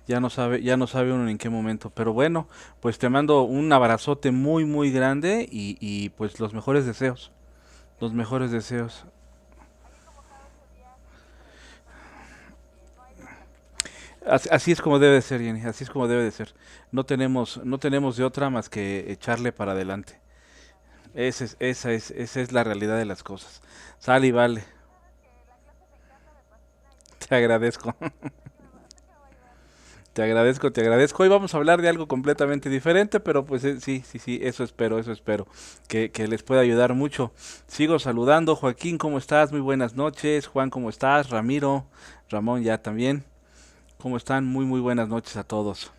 ya no sabe uno en qué momento. Pero bueno, pues te mando un abrazote muy, muy grande y pues los mejores deseos. Los mejores deseos. Así es como debe de ser, Jenny, así es como debe de ser. No tenemos de otra más que echarle para adelante. Esa es la realidad de las cosas. Sale y vale. Te agradezco. Te agradezco, te agradezco. Hoy vamos a hablar de algo completamente diferente, pero pues sí, sí, sí, eso espero, que les pueda ayudar mucho. Sigo saludando, Joaquín, ¿cómo estás? Muy buenas noches. Juan, ¿cómo estás? Ramiro, Ramón ya también. ¿Cómo están? Muy, muy buenas noches a todos.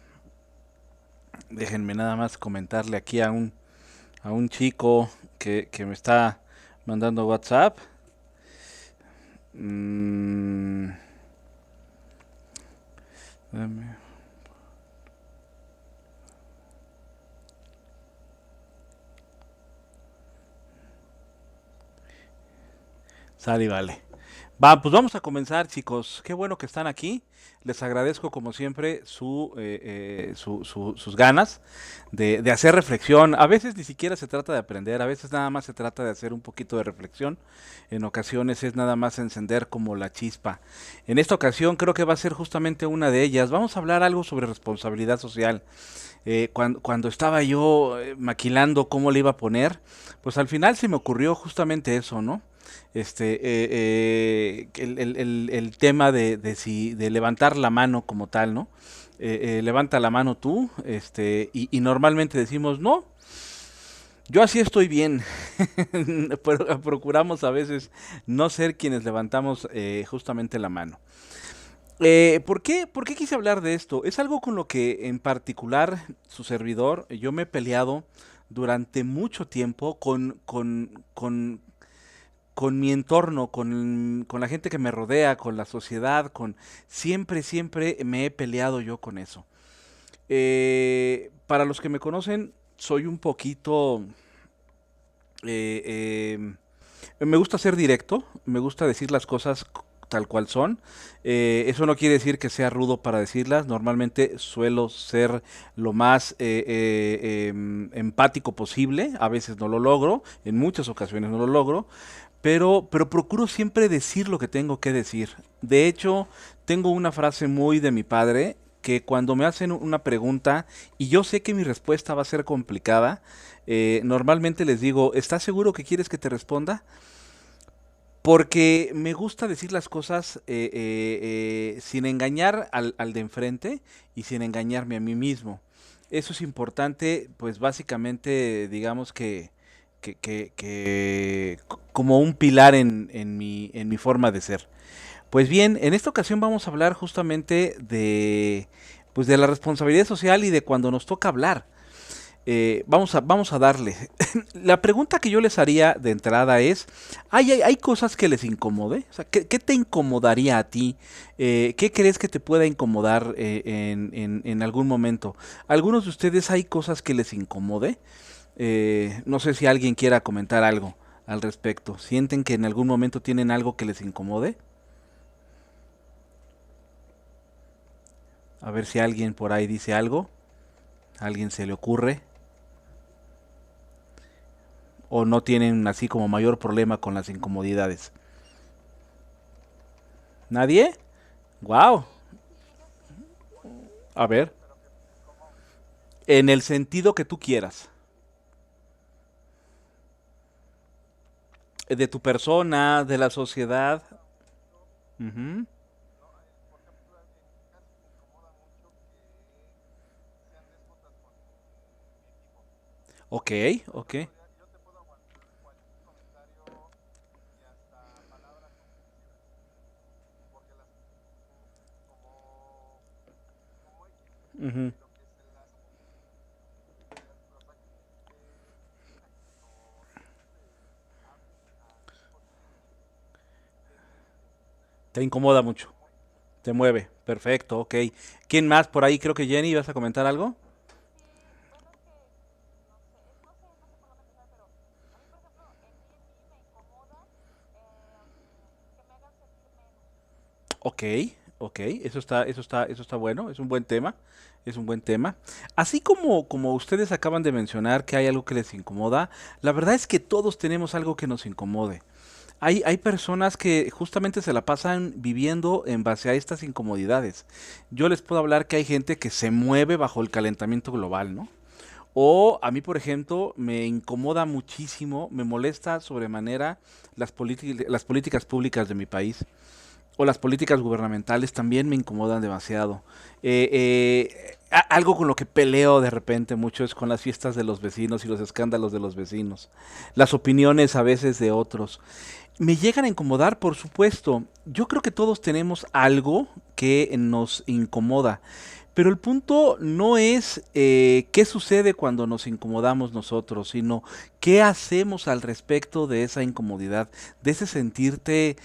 Déjenme nada más comentarle aquí a un chico que me está mandando WhatsApp. Mm, dame- Sale y vale. Va, pues vamos a comenzar, chicos. Qué bueno que están aquí. Les agradezco, como siempre, sus ganas de hacer reflexión. A veces ni siquiera se trata de aprender, a veces nada más se trata de hacer un poquito de reflexión. En ocasiones es nada más encender como la chispa. En esta ocasión creo que va a ser justamente una de ellas. Vamos a hablar algo sobre responsabilidad social. Cuando estaba yo maquilando cómo le iba a poner, pues al final se me ocurrió justamente eso, ¿no? El tema de levantar la mano como tal, ¿no? Levanta la mano tú, y normalmente decimos, no, yo así estoy bien, pero procuramos a veces no ser quienes levantamos justamente la mano. ¿Por qué quise hablar de esto? Es algo con lo que en particular su servidor, yo me he peleado durante mucho tiempo con mi entorno, con la gente que me rodea, con la sociedad, Siempre, siempre me he peleado yo con eso. Para los que me conocen, soy un poquito... me gusta ser directo, me gusta decir las cosas tal cual son. Eso no quiere decir que sea rudo para decirlas. Normalmente suelo ser lo más empático posible. A veces no lo logro, en muchas ocasiones no lo logro, pero procuro siempre decir lo que tengo que decir. De hecho, tengo una frase muy de mi padre que cuando me hacen una pregunta y yo sé que mi respuesta va a ser complicada, normalmente les digo, ¿estás seguro que quieres que te responda? Porque me gusta decir las cosas sin engañar al de enfrente y sin engañarme a mí mismo. Eso es importante, pues básicamente digamos que como un pilar en mi forma de ser. Pues bien, en esta ocasión vamos a hablar justamente pues de la responsabilidad social y de cuando nos toca hablar. Vamos a darle. La pregunta que yo les haría de entrada es, hay cosas que les incomode? O sea, ¿qué te incomodaría a ti? ¿Qué crees que te pueda incomodar en algún momento? ¿Algunos de ustedes hay cosas que les incomode? No sé si alguien quiera comentar algo al respecto. ¿Sienten que en algún momento tienen algo que les incomode? A ver si alguien por ahí dice algo. ¿A alguien se le ocurre? ¿O no tienen así como mayor problema con las incomodidades? ¿Nadie? Wow. A ver. En el sentido que tú quieras. De tu persona, de la sociedad. Ujú. Ok, ok. Ujú. Te incomoda mucho. Te mueve. Perfecto, ok. ¿Quién más por ahí? Creo que Jenny, ¿vas a comentar algo? Ok, Ok, eso está bueno, es un buen tema, es un buen tema. Así como ustedes acaban de mencionar que hay algo que les incomoda, la verdad es que todos tenemos algo que nos incomode. Hay personas que justamente se la pasan viviendo en base a estas incomodidades. Yo les puedo hablar que hay gente que se mueve bajo el calentamiento global, ¿no? O a mí, por ejemplo, me incomoda muchísimo, me molesta sobremanera las políticas públicas de mi país o las políticas gubernamentales también me incomodan demasiado. Algo con lo que peleo de repente mucho es con las fiestas de los vecinos y los escándalos de los vecinos, las opiniones a veces de otros. Me llegan a incomodar, por supuesto. Yo creo que todos tenemos algo que nos incomoda. Pero el punto no es qué sucede cuando nos incomodamos nosotros, sino qué hacemos al respecto de esa incomodidad, de ese sentirte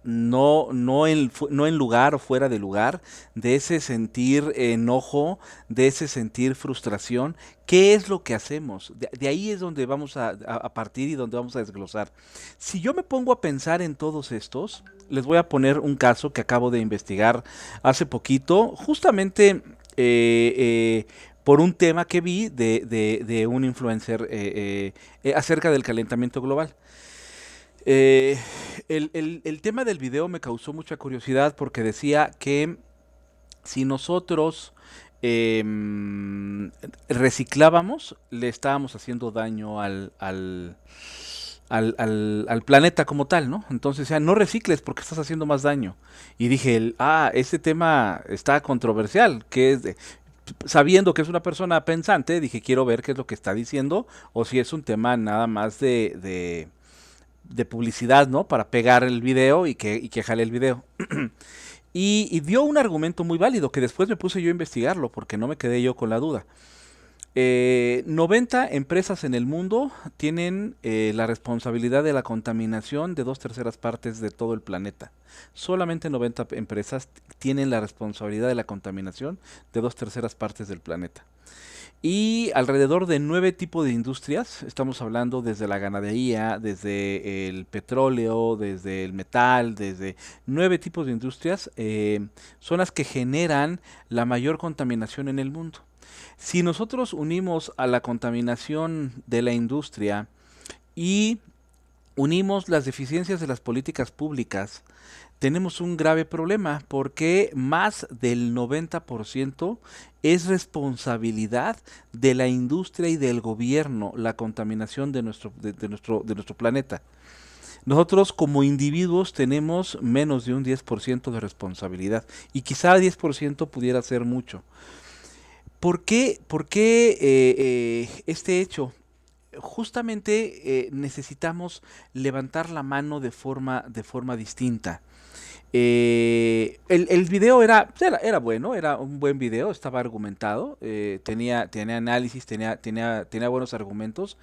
no en lugar o fuera de lugar, de ese sentir enojo, de ese sentir frustración. ¿Qué es lo que hacemos? De ahí es donde vamos a partir y donde vamos a desglosar. Si yo me pongo a pensar en todos estos, les voy a poner un caso que acabo de investigar hace poquito, justamente por un tema que vi de un influencer acerca del calentamiento global. Eh, el tema del video me causó mucha curiosidad porque decía que si nosotros reciclábamos, le estábamos haciendo daño al planeta como tal, ¿no? Entonces, o sea, no recicles porque estás haciendo más daño. Y dije, este tema está controversial, sabiendo que es una persona pensante, dije, quiero ver qué es lo que está diciendo, o si es un tema nada más de publicidad, ¿no? Para pegar el video y que jale el video. Y dio un argumento muy válido que después me puse yo a investigarlo porque no me quedé yo con la duda. 90 empresas en el mundo tienen la responsabilidad de la contaminación de dos terceras partes de todo el planeta. Solamente 90 empresas tienen la responsabilidad de la contaminación de dos terceras partes del planeta. Y alrededor de 9 tipos de industrias, estamos hablando desde la ganadería, desde el petróleo, desde el metal, desde 9 tipos de industrias, son las que generan la mayor contaminación en el mundo. Si nosotros unimos a la contaminación de la industria y unimos las deficiencias de las políticas públicas, tenemos un grave problema porque más del 90% es responsabilidad de la industria y del gobierno la contaminación de nuestro planeta. Nosotros como individuos tenemos menos de un 10% de responsabilidad y quizá 10% pudiera ser mucho. ¿Por qué este hecho? Justamente necesitamos levantar la mano de forma distinta. El video era bueno, era un buen video, estaba argumentado, tenía análisis, tenía buenos argumentos,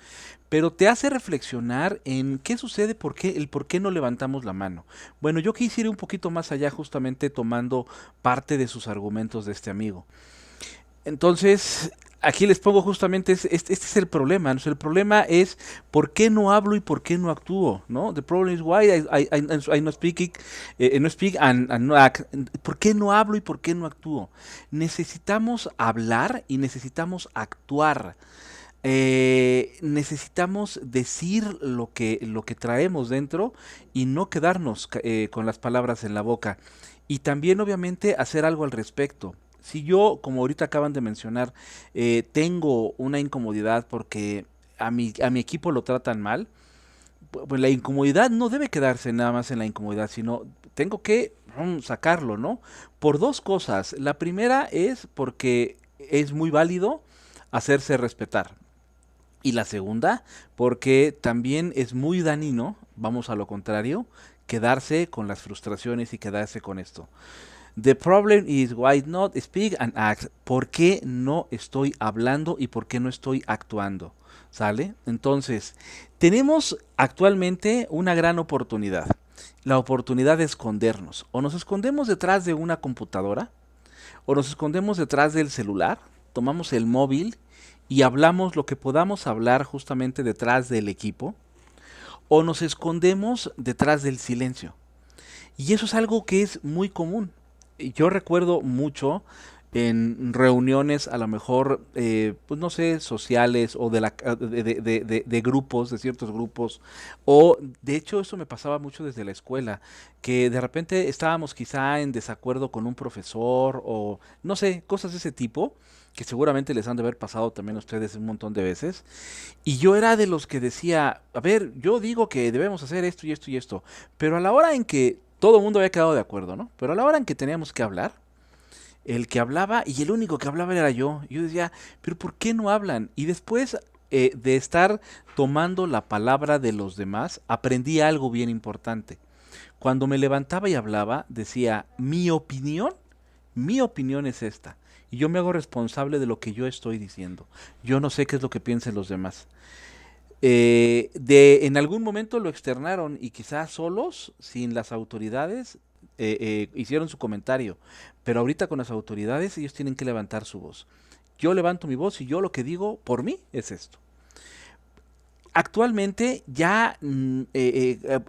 pero te hace reflexionar en qué sucede, el por qué no levantamos la mano. Bueno, yo quise ir un poquito más allá justamente tomando parte de sus argumentos de este amigo. Entonces, aquí les pongo justamente, este es el problema, ¿no? El problema es por qué no hablo y por qué no actúo, ¿no? The problem is why I no speak, no speak and no act. ¿Por qué no hablo y por qué no actúo? Necesitamos hablar y necesitamos actuar. Necesitamos decir lo que traemos dentro y no quedarnos con las palabras en la boca. Y también, obviamente, hacer algo al respecto. Si yo, como ahorita acaban de mencionar, tengo una incomodidad porque a mi equipo lo tratan mal, pues la incomodidad no debe quedarse nada más en la incomodidad, sino tengo que sacarlo, ¿no? Por dos cosas. La primera es porque es muy válido hacerse respetar. Y la segunda, porque también es muy dañino, vamos a lo contrario, quedarse con las frustraciones y quedarse con esto. The problem is why not speak and act. ¿Por qué no estoy hablando y por qué no estoy actuando? ¿Sale? Entonces, tenemos actualmente una gran oportunidad. La oportunidad de escondernos. O nos escondemos detrás de una computadora, o nos escondemos detrás del celular, tomamos el móvil y hablamos lo que podamos hablar justamente detrás del equipo, o nos escondemos detrás del silencio. Y eso es algo que es muy común. Yo recuerdo mucho en reuniones, a lo mejor, pues no sé, sociales o de grupos, de ciertos grupos, o de hecho eso me pasaba mucho desde la escuela, que de repente estábamos quizá en desacuerdo con un profesor o no sé, cosas de ese tipo, que seguramente les han de haber pasado también a ustedes un montón de veces. Y yo era de los que decía, a ver, yo digo que debemos hacer esto y esto y esto, pero a la hora en que todo el mundo había quedado de acuerdo, ¿no? Pero a la hora en que teníamos que hablar, el que hablaba y el único que hablaba era yo. Yo decía, pero ¿por qué no hablan? Y después de estar tomando la palabra de los demás, aprendí algo bien importante. Cuando me levantaba y hablaba, decía, mi opinión es esta. Y yo me hago responsable de lo que yo estoy diciendo. Yo no sé qué es lo que piensen los demás. En algún momento lo externaron y quizás solos, sin las autoridades, hicieron su comentario. Pero ahorita con las autoridades ellos tienen que levantar su voz. Yo levanto mi voz y yo lo que digo por mí es esto. Actualmente ya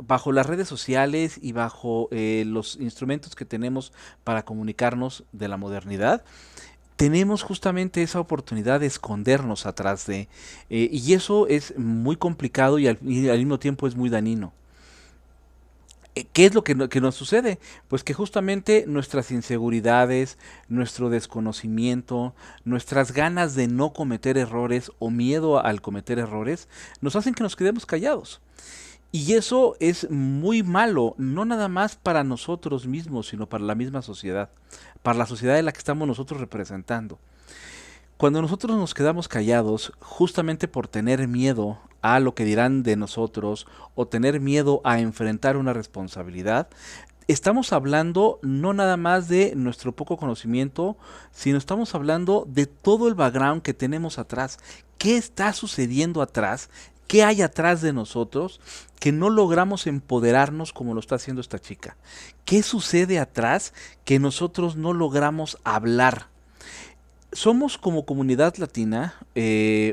bajo las redes sociales y bajo los instrumentos que tenemos para comunicarnos de la modernidad, tenemos justamente esa oportunidad de escondernos atrás de, y eso es muy complicado y al mismo tiempo es muy dañino. ¿Qué es lo que, que nos sucede? Pues que justamente nuestras inseguridades, nuestro desconocimiento, nuestras ganas de no cometer errores o miedo al cometer errores, nos hacen que nos quedemos callados. Y eso es muy malo, no nada más para nosotros mismos, sino para la misma sociedad, para la sociedad en la que estamos nosotros representando. Cuando nosotros nos quedamos callados, justamente por tener miedo a lo que dirán de nosotros o tener miedo a enfrentar una responsabilidad, estamos hablando no nada más de nuestro poco conocimiento, sino estamos hablando de todo el background que tenemos atrás. ¿Qué está sucediendo atrás? ¿Qué hay atrás de nosotros que no logramos empoderarnos como lo está haciendo esta chica? ¿Qué sucede atrás que nosotros no logramos hablar? Somos como comunidad latina,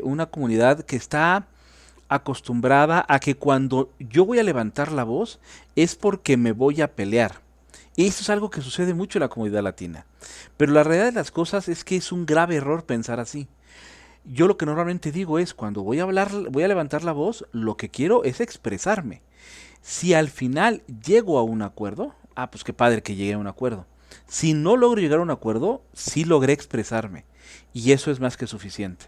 una comunidad que está acostumbrada a que cuando yo voy a levantar la voz es porque me voy a pelear. Y eso es algo que sucede mucho en la comunidad latina. Pero la realidad de las cosas es que es un grave error pensar así. Yo lo que normalmente digo es, cuando voy a hablar, voy a levantar la voz, lo que quiero es expresarme. Si al final llego a un acuerdo, pues qué padre que llegué a un acuerdo. Si no logro llegar a un acuerdo, sí logré expresarme. Y eso es más que suficiente.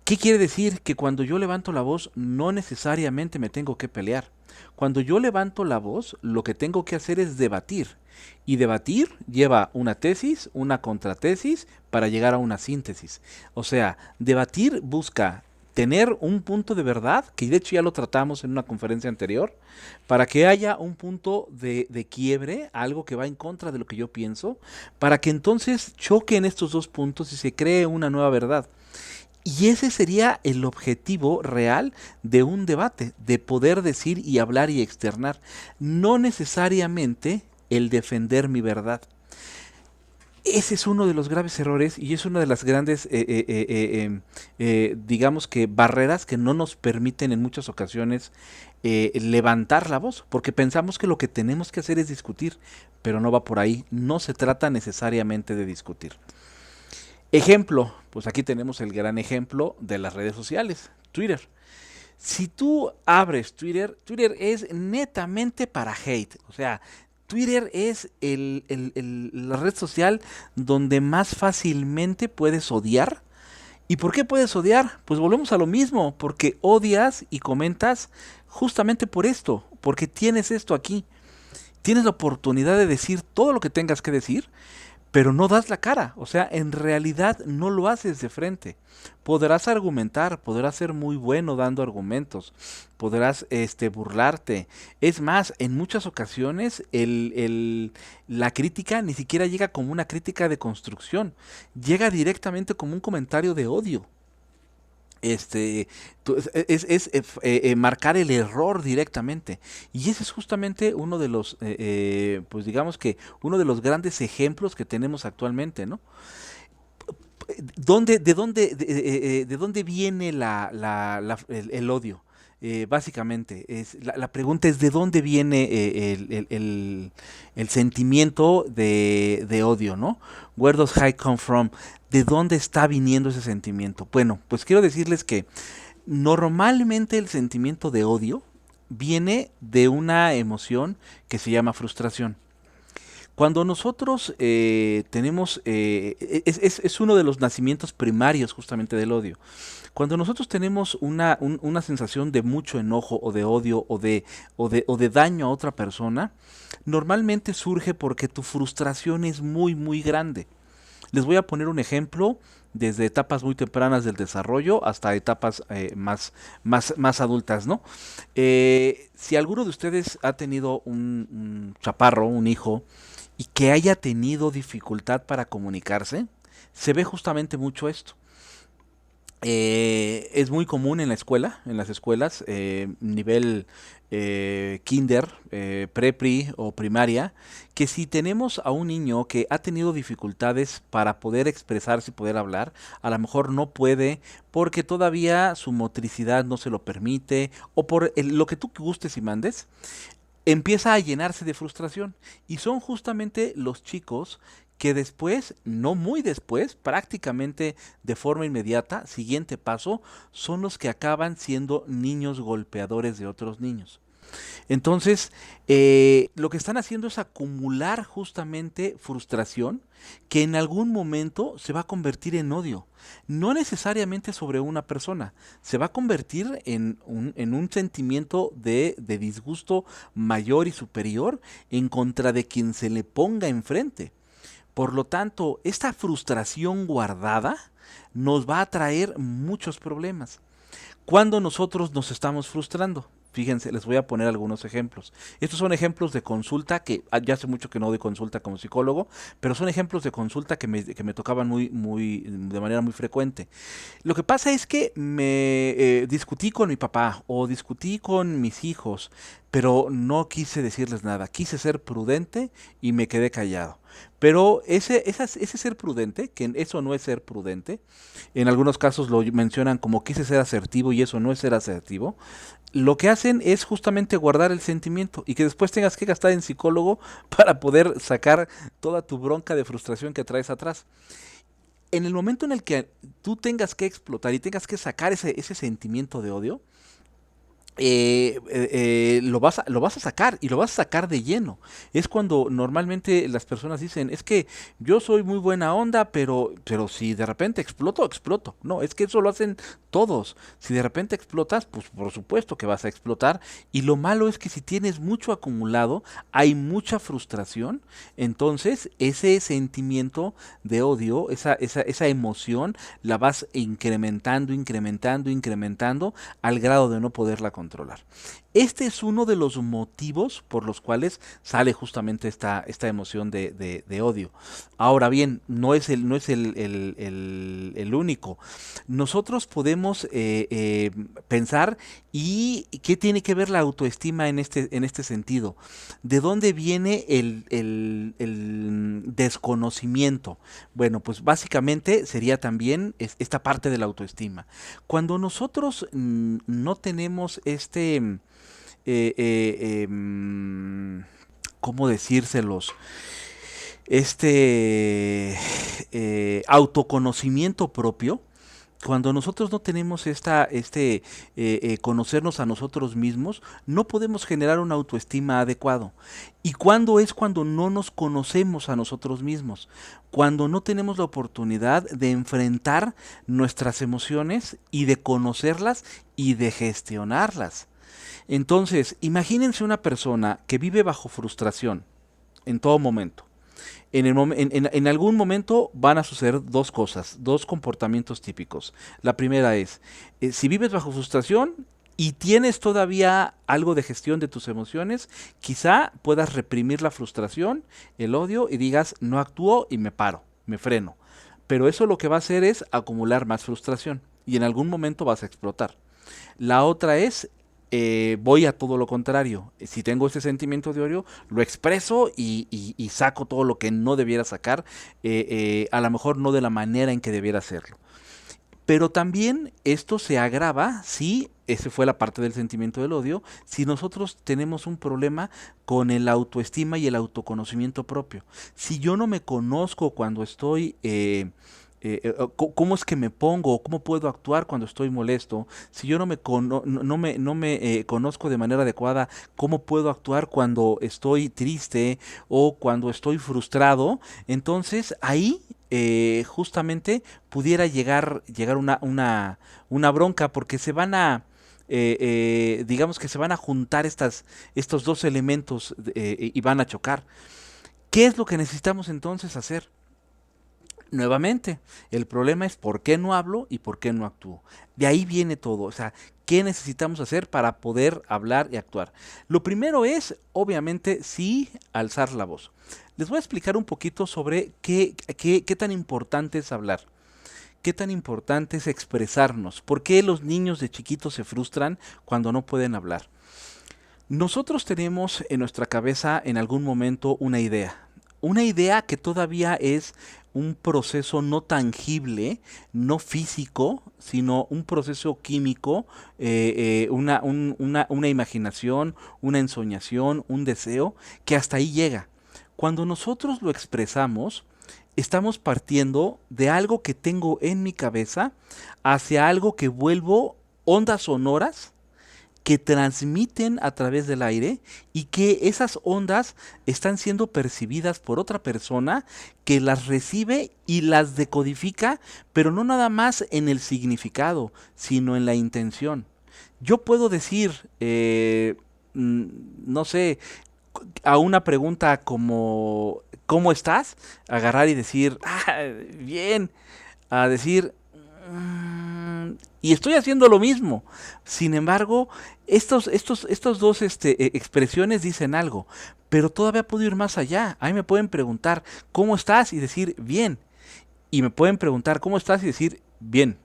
¿Qué quiere decir? Que cuando yo levanto la voz no necesariamente me tengo que pelear. Cuando yo levanto la voz, lo que tengo que hacer es debatir. Y debatir lleva una tesis, una contratesis, para llegar a una síntesis. O sea, debatir busca tener un punto de verdad, que de hecho ya lo tratamos en una conferencia anterior, para que haya un punto de quiebre, algo que va en contra de lo que yo pienso, para que entonces choquen estos dos puntos y se cree una nueva verdad. Y ese sería el objetivo real de un debate, de poder decir y hablar y externar, no necesariamente el defender mi verdad. Ese es uno de los graves errores y es una de las grandes, digamos que, barreras que no nos permiten en muchas ocasiones levantar la voz, porque pensamos que lo que tenemos que hacer es discutir, pero no va por ahí, no se trata necesariamente de discutir. Ejemplo, pues aquí tenemos el gran ejemplo de las redes sociales, Twitter. Si tú abres Twitter, Twitter es netamente para hate. O sea, Twitter es la red social donde más fácilmente puedes odiar. ¿Y por qué puedes odiar? Pues volvemos a lo mismo, porque odias y comentas justamente por esto, porque tienes esto aquí. Tienes la oportunidad de decir todo lo que tengas que decir, pero no das la cara, o sea, en realidad no lo haces de frente. Podrás argumentar, podrás ser muy bueno dando argumentos, podrás burlarte. Es más, en muchas ocasiones la crítica ni siquiera llega como una crítica de construcción, llega directamente como un comentario de odio. Este, marcar el error directamente. Y ese es justamente uno de los, pues digamos que uno de los grandes ejemplos que tenemos actualmente, ¿no? ¿De dónde viene el odio? Básicamente, la pregunta es de dónde viene el sentimiento de odio, ¿no? Where does hate come from? ¿De dónde está viniendo ese sentimiento? Bueno, pues quiero decirles que normalmente el sentimiento de odio viene de una emoción que se llama frustración. Cuando nosotros tenemos, es uno de los nacimientos primarios justamente del odio. Cuando nosotros tenemos una sensación de mucho enojo o de odio o de daño a otra persona, normalmente surge porque tu frustración es muy, muy grande. Les voy a poner un ejemplo desde etapas muy tempranas del desarrollo hasta etapas más adultas, ¿no? Si alguno de ustedes ha tenido un chaparro, un hijo, y que haya tenido dificultad para comunicarse, se ve justamente mucho esto. Es muy común en la escuela, en las escuelas, nivel kinder, prepri o primaria, que si tenemos a un niño que ha tenido dificultades para poder expresarse y poder hablar, a lo mejor no puede porque todavía su motricidad no se lo permite o por lo que tú gustes y mandes, empieza a llenarse de frustración. Y son justamente los chicos que después, no muy después, prácticamente de forma inmediata, siguiente paso, son los que acaban siendo niños golpeadores de otros niños. Entonces, lo que están haciendo es acumular justamente frustración que en algún momento se va a convertir en odio. No necesariamente sobre una persona, se va a convertir en un sentimiento de disgusto mayor y superior en contra de quien se le ponga enfrente. Por lo tanto, esta frustración guardada nos va a traer muchos problemas. Cuando nosotros nos estamos frustrando. Fíjense, les voy a poner algunos ejemplos. Estos son ejemplos de consulta que ya hace mucho que no doy consulta como psicólogo, pero son ejemplos de consulta que me tocaban de manera muy frecuente. Lo que pasa es que me discutí con mi papá o discutí con mis hijos, pero no quise decirles nada. Quise ser prudente y me quedé callado. Pero ese ser prudente, que eso no es ser prudente, en algunos casos lo mencionan como quise ser asertivo y eso no es ser asertivo, lo que hacen es justamente guardar el sentimiento y que después tengas que gastar en psicólogo para poder sacar toda tu bronca de frustración que traes atrás. En el momento en el que tú tengas que explotar y tengas que sacar ese sentimiento de odio, lo vas a sacar y lo vas a sacar de lleno. Es cuando normalmente las personas dicen, es que yo soy muy buena onda, pero si de repente exploto, exploto. No, es que eso lo hacen todos. Si de repente explotas, pues por supuesto que vas a explotar. Y lo malo es que si tienes mucho acumulado, hay mucha frustración, entonces ese sentimiento de odio, esa emoción, la vas incrementando, incrementando, incrementando al grado de no poderla controlar. Este es uno de los motivos por los cuales sale justamente esta emoción de odio. Ahora bien, no es el único. Nosotros podemos pensar y qué tiene que ver la autoestima en este sentido. ¿De dónde viene el desconocimiento? Bueno, pues básicamente sería también esta parte de la autoestima. Cuando nosotros no tenemos ¿cómo decírselos? Autoconocimiento propio, cuando nosotros no tenemos conocernos a nosotros mismos, no podemos generar una autoestima adecuado. ¿Y cuándo es cuando no nos conocemos a nosotros mismos? Cuando no tenemos la oportunidad de enfrentar nuestras emociones y de conocerlas y de gestionarlas. Entonces, imagínense una persona que vive bajo frustración en todo momento. En algún momento van a suceder dos cosas, dos comportamientos típicos. La primera es, si vives bajo frustración y tienes todavía algo de gestión de tus emociones, quizá puedas reprimir la frustración, el odio y digas, no actúo y me paro, me freno. Pero eso lo que va a hacer es acumular más frustración y en algún momento vas a explotar. La otra es, voy a todo lo contrario. Si tengo ese sentimiento de odio, lo expreso y saco todo lo que no debiera sacar, a lo mejor no de la manera en que debiera hacerlo. Pero también esto se agrava si ese fue la parte del sentimiento del odio, si nosotros tenemos un problema con el autoestima y el autoconocimiento propio. Si yo no me conozco cuando estoy, cómo es que me pongo, cómo puedo actuar cuando estoy molesto, si yo no me conozco de manera adecuada, cómo puedo actuar cuando estoy triste o cuando estoy frustrado, entonces ahí justamente pudiera llegar una bronca porque digamos que se van a juntar estos dos elementos y van a chocar. ¿Qué es lo que necesitamos entonces hacer? Nuevamente, el problema es por qué no hablo y por qué no actúo. De ahí viene todo. O sea, ¿qué necesitamos hacer para poder hablar y actuar? Lo primero es, obviamente, sí alzar la voz. Les voy a explicar un poquito sobre qué tan importante es hablar. ¿Qué tan importante es expresarnos? ¿Por qué los niños de chiquitos se frustran cuando no pueden hablar? Nosotros tenemos en nuestra cabeza en algún momento una idea que todavía es un proceso no tangible, no físico, sino un proceso químico, una imaginación, una ensoñación, un deseo, que hasta ahí llega. Cuando nosotros lo expresamos, estamos partiendo de algo que tengo en mi cabeza hacia algo que vuelvo ondas sonoras que transmiten a través del aire y que esas ondas están siendo percibidas por otra persona que las recibe y las decodifica, pero no nada más en el significado, sino en la intención. Yo puedo decir, no sé, a una pregunta como ¿cómo estás? Agarrar y decir, ah, bien, a decir, y estoy haciendo lo mismo. Sin embargo, estos dos expresiones dicen algo, pero todavía puedo ir más allá. A mí me pueden preguntar, ¿cómo estás? Y decir, bien. Y me pueden preguntar, ¿cómo estás? Y decir, bien.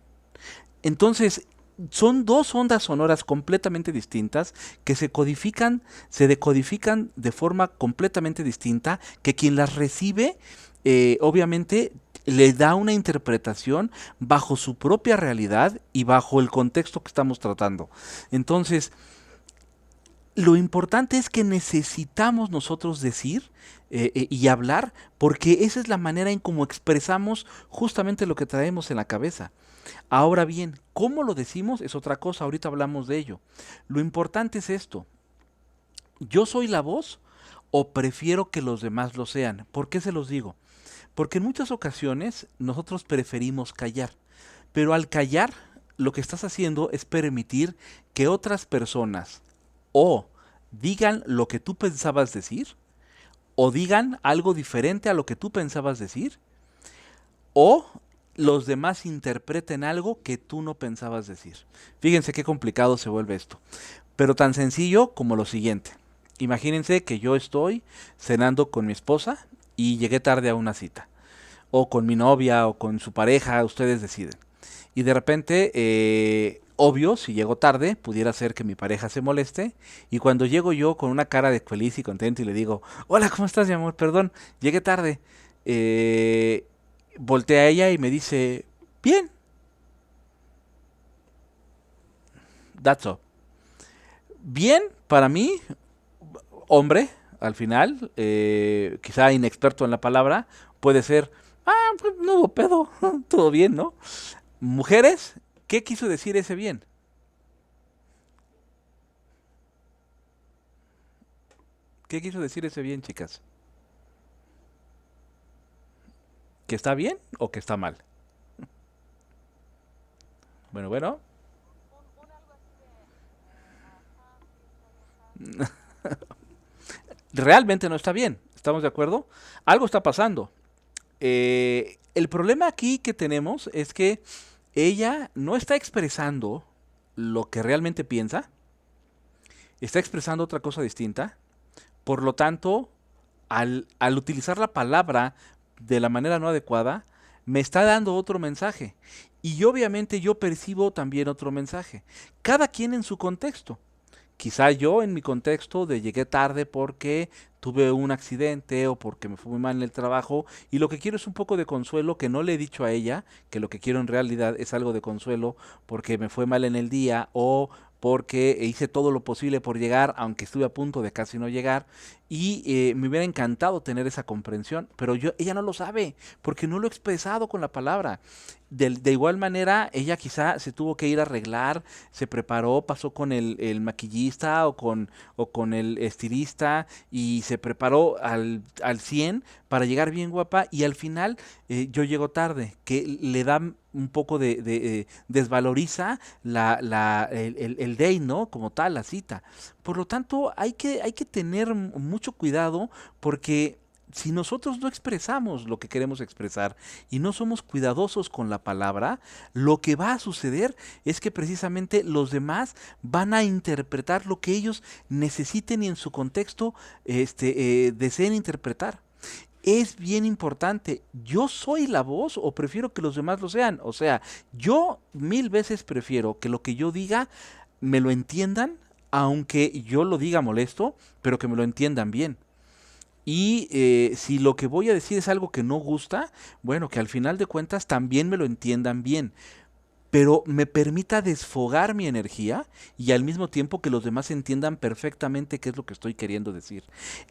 Entonces, son dos ondas sonoras completamente distintas que se decodifican de forma completamente distinta, que quien las recibe, obviamente, le da una interpretación bajo su propia realidad y bajo el contexto que estamos tratando. Entonces, lo importante es que necesitamos nosotros decir y hablar, porque esa es la manera en cómo expresamos justamente lo que traemos en la cabeza. Ahora bien, cómo lo decimos es otra cosa, ahorita hablamos de ello. Lo importante es esto, ¿yo soy la voz o prefiero que los demás lo sean? ¿Por qué se los digo? Porque en muchas ocasiones nosotros preferimos callar, pero al callar lo que estás haciendo es permitir que otras personas o digan lo que tú pensabas decir, o digan algo diferente a lo que tú pensabas decir, o los demás interpreten algo que tú no pensabas decir. Fíjense qué complicado se vuelve esto. Pero tan sencillo como lo siguiente. Imagínense que yo estoy cenando con mi esposa y llegué tarde a una cita. O con mi novia o con su pareja, ustedes deciden. Y de repente, obvio, si llego tarde, pudiera ser que mi pareja se moleste. Y cuando llego yo con una cara de feliz y contento y le digo, hola, ¿cómo estás, mi amor? Perdón, llegué tarde. Voltea a ella y me dice, bien, that's all. Bien, para mí, hombre, al final, quizá inexperto en la palabra, puede ser, ah, pues no hubo pedo, todo bien, ¿no? Mujeres, ¿qué quiso decir ese bien? ¿Qué quiso decir ese bien, chicas? ¿Que está bien o que está mal? Bueno, bueno, realmente no está bien, ¿estamos de acuerdo? Algo está pasando. El problema aquí que tenemos es que ella no está expresando lo que realmente piensa, está expresando otra cosa distinta. Por lo tanto, al utilizar la palabra de la manera no adecuada, me está dando otro mensaje. Y obviamente yo percibo también otro mensaje. Cada quien en su contexto. Quizá yo en mi contexto de llegué tarde porque tuve un accidente o porque me fue muy mal en el trabajo y lo que quiero es un poco de consuelo que no le he dicho a ella, que lo que quiero en realidad es algo de consuelo porque me fue mal en el día o porque hice todo lo posible por llegar, aunque estuve a punto de casi no llegar, y me hubiera encantado tener esa comprensión, pero ella no lo sabe, porque no lo he expresado con la palabra. De igual manera, ella quizá se tuvo que ir a arreglar, se preparó, pasó con el maquillista o con el estilista y se preparó al 100 para llegar bien guapa y al final yo llego tarde, que le da un poco desvaloriza el date, ¿no? Como tal, la cita. Por lo tanto, hay que tener mucho cuidado porque si nosotros no expresamos lo que queremos expresar y no somos cuidadosos con la palabra, lo que va a suceder es que precisamente los demás van a interpretar lo que ellos necesiten y en su contexto deseen interpretar. Es bien importante. ¿Yo soy la voz o prefiero que los demás lo sean? O sea, yo 1000 veces prefiero que lo que yo diga me lo entiendan, aunque yo lo diga molesto, pero que me lo entiendan bien. Y si lo que voy a decir es algo que no gusta, bueno, que al final de cuentas también me lo entiendan bien, pero me permita desfogar mi energía y al mismo tiempo que los demás entiendan perfectamente qué es lo que estoy queriendo decir.